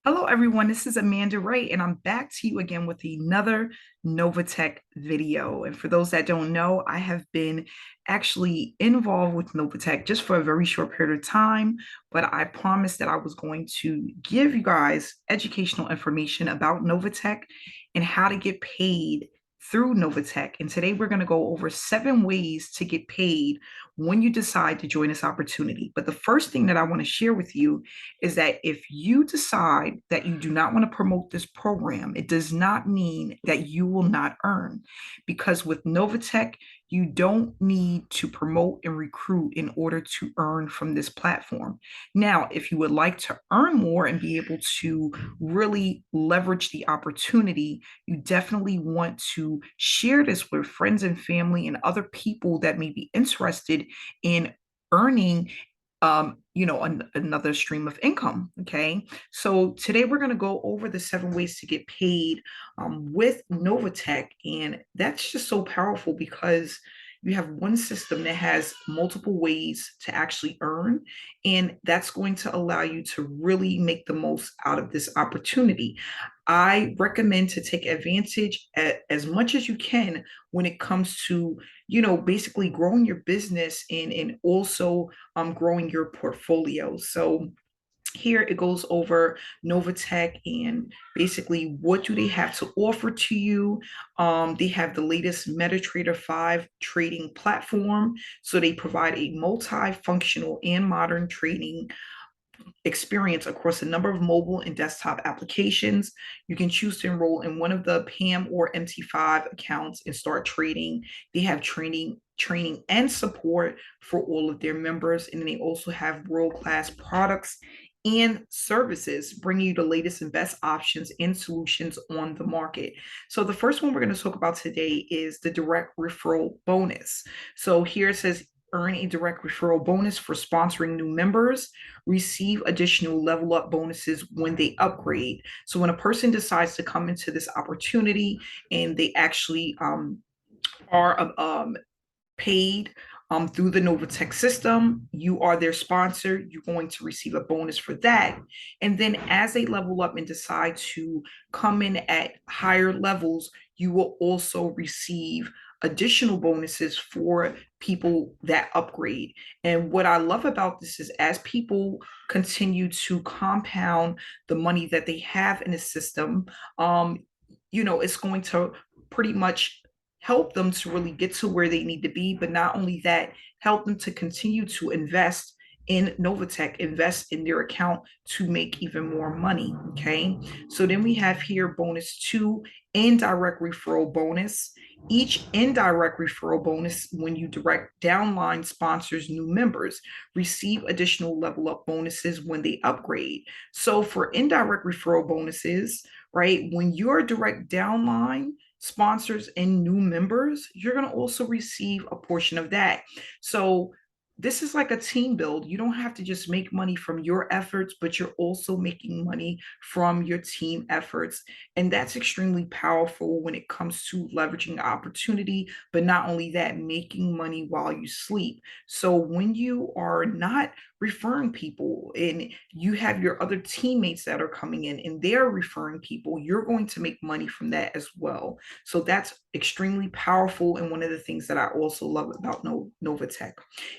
Hello, everyone. This is Amanda Wright, and I'm back to you again with another Novatech video. And for those that don't know, I have been actually involved with Novatech just for a very short period of time, but I promised that I was going to give you guys educational information about Novatech and how to get paid through Novatech. And today we're going to go over 7 ways to get paid when you decide to join this opportunity. But the first thing that I want to share with you is that if you decide that you do not want to promote this program, it does not mean that you will not earn. Because with Novatech, you don't need to promote and recruit in order to earn from this platform. Now, if you would like to earn more and be able to really leverage the opportunity, you definitely want to share this with friends and family and other people that may be interested in earning another stream of income. Okay. So today we're going to go over the 7 ways to get paid with Novatech. And that's just so powerful because you have one system that has multiple ways to actually earn. And that's going to allow you to really make the most out of this opportunity. I recommend to take advantage as much as you can when it comes to, basically growing your business and also growing your portfolio. So here it goes over Novatech and basically what do they have to offer to you. They have the latest MetaTrader 5 trading platform. So they provide a multifunctional and modern trading experience across a number of mobile and desktop applications. You can choose to enroll in one of the PAM or MT5 accounts and start trading. They have training and support for all of their members, and they also have world-class products and services, bringing you the latest and best options and solutions on the market. So the first one we're going to talk about today is the direct referral bonus. So here it says earn a direct referral bonus for sponsoring new members, receive additional level up bonuses when they upgrade. So when a person decides to come into this opportunity and they actually are paid through the Novatech system, you are their sponsor, you're going to receive a bonus for that. And then as they level up and decide to come in at higher levels, you will also receive additional bonuses for people that upgrade. And what I love about this is as people continue to compound the money that they have in the system, it's going to pretty much help them to really get to where they need to be. But not only that, help them to continue to invest in Novatech, invest in their account to make even more money. Okay. So then we have here bonus 2, indirect referral bonus. Each indirect referral bonus, when you direct downline sponsors new members, receive additional level up bonuses when they upgrade. So for indirect referral bonuses, right, when you're direct downline sponsors and new members, you're going to also receive a portion of that. So this is like a team build. You don't have to just make money from your efforts, but you're also making money from your team efforts. And that's extremely powerful when it comes to leveraging opportunity, but not only that, making money while you sleep. So when you are not referring people and you have your other teammates that are coming in and they're referring people, you're going to make money from that as well. So that's extremely powerful. And one of the things that I also love about Novatech.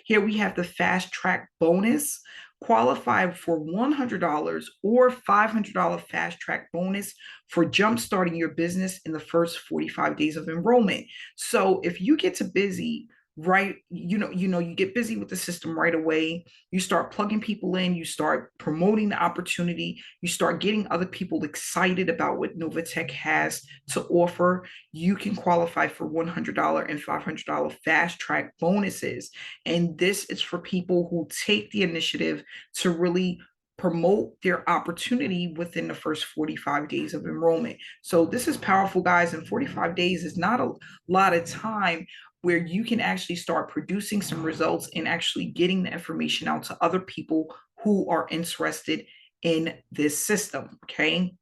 Here we have the fast track bonus. Qualify for $100 or $500 fast track bonus for jump starting your business in the first 45 days of enrollment. So if you get to busy, right, you get busy with the system right away, you start plugging people in, you start promoting the opportunity, you start getting other people excited about what Novatech has to offer, you can qualify for $100 and $500 fast track bonuses. And this is for people who take the initiative to really promote their opportunity within the first 45 days of enrollment. So this is powerful, guys. And 45 days is not a lot of time where you can actually start producing some results and actually getting the information out to other people who are interested in this system. Okay.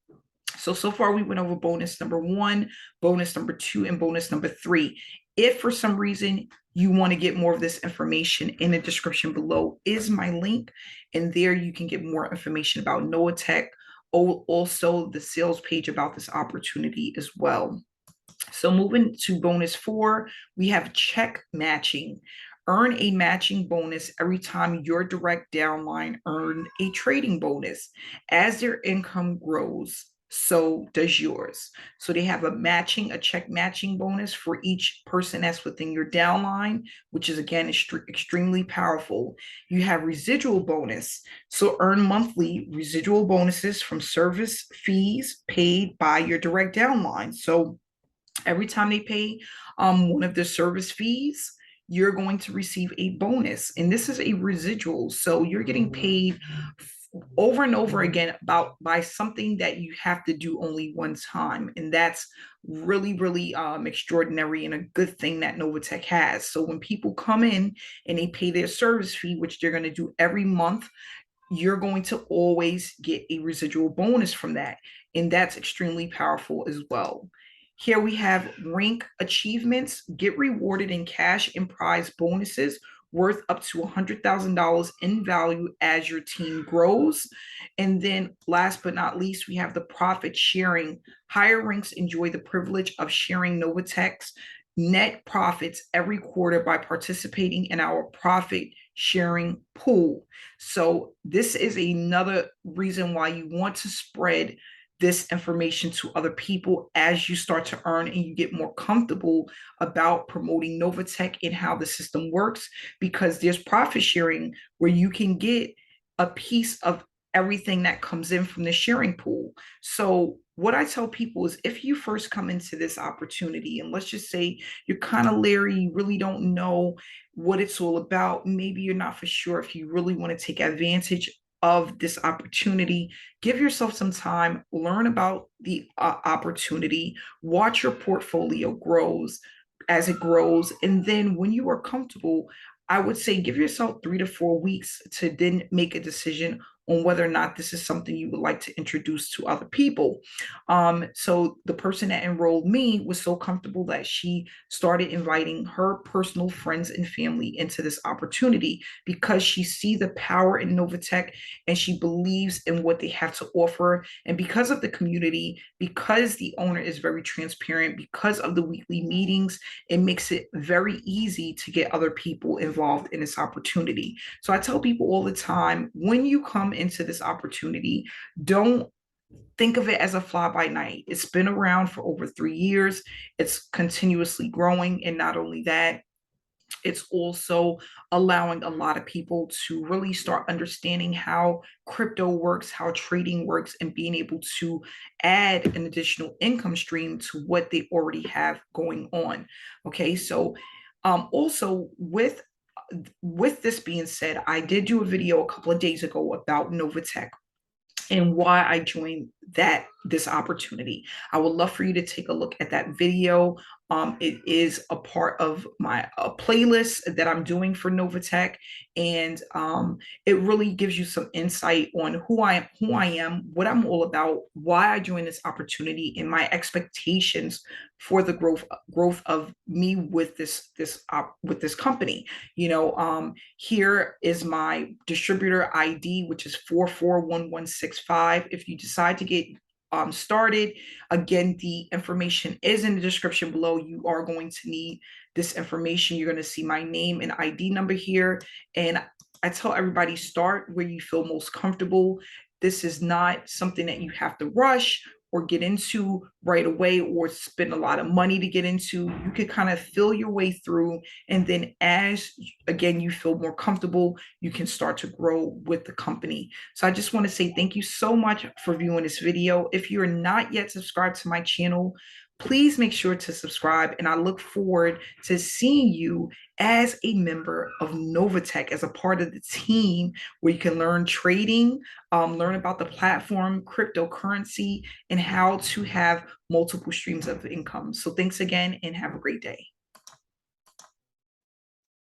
So far we went over bonus number 1, bonus number 2, and bonus number 3. If for some reason you want to get more of this information, in the description below is my link. And there you can get more information about Novatech, also the sales page about this opportunity as well. So moving to bonus 4, we have check matching. Earn a matching bonus every time your direct downline earn a trading bonus. As their income grows, so does yours. So they have a check matching bonus for each person that's within your downline, which is again extremely powerful. You have residual bonus. So earn monthly residual bonuses from service fees paid by your direct downline. So every time they pay one of the service fees, you're going to receive a bonus. And this is a residual. So you're getting paid over and over again about by something that you have to do only one time. And that's really, really extraordinary and a good thing that Novatech has. So when people come in and they pay their service fee, which they're going to do every month, you're going to always get a residual bonus from that. And that's extremely powerful as well. Here we have rank achievements, get rewarded in cash and prize bonuses worth up to $100,000 in value as your team grows. And then last but not least, we have the profit sharing. Higher ranks enjoy the privilege of sharing Novatech's net profits every quarter by participating in our profit sharing pool. So this is another reason why you want to spread this information to other people as you start to earn and you get more comfortable about promoting Novatech and how the system works, because there's profit sharing where you can get a piece of everything that comes in from the sharing pool. So what I tell people is if you first come into this opportunity, and let's just say you're kind of leery, you really don't know what it's all about, maybe you're not for sure if you really want to take advantage of this opportunity, give yourself some time, learn about the opportunity, watch your portfolio grows as it grows. And then when you are comfortable, I would say give yourself 3 to 4 weeks to then make a decision on whether or not this is something you would like to introduce to other people. So the person that enrolled me was so comfortable that she started inviting her personal friends and family into this opportunity because she sees the power in Novatech and she believes in what they have to offer. And because of the community, because the owner is very transparent, because of the weekly meetings, it makes it very easy to get other people involved in this opportunity. So I tell people all the time, when you come into this opportunity, don't think of it as a fly by night. It's been around for over 3 years. It's continuously growing. And not only that, it's also allowing a lot of people to really start understanding how crypto works, how trading works, and being able to add an additional income stream to what they already have going on. Okay, so also with this being said, I did do a video a couple of days ago about Novatech and why I joined this opportunity. I would love for you to take a look at that video. It is a part of my playlist that I'm doing for Novatech, and it really gives you some insight on who I am, what I'm all about, why I joined this opportunity, and my expectations for the growth of me with this company. Here is my distributor ID, which is 441165. If you decide to get started, again, the information is in the description below. You are going to need this information. You're going to see my name and ID number here. And I tell everybody, start where you feel most comfortable. This is not something that you have to rush or get into right away or spend a lot of money to get into. You could kind of feel your way through. And then as, again, you feel more comfortable, you can start to grow with the company. So I just want to say thank you so much for viewing this video. If you're not yet subscribed to my channel, please make sure to subscribe. And I look forward to seeing you as a member of Novatech, as a part of the team where you can learn trading, learn about the platform, cryptocurrency, and how to have multiple streams of income. So thanks again and have a great day.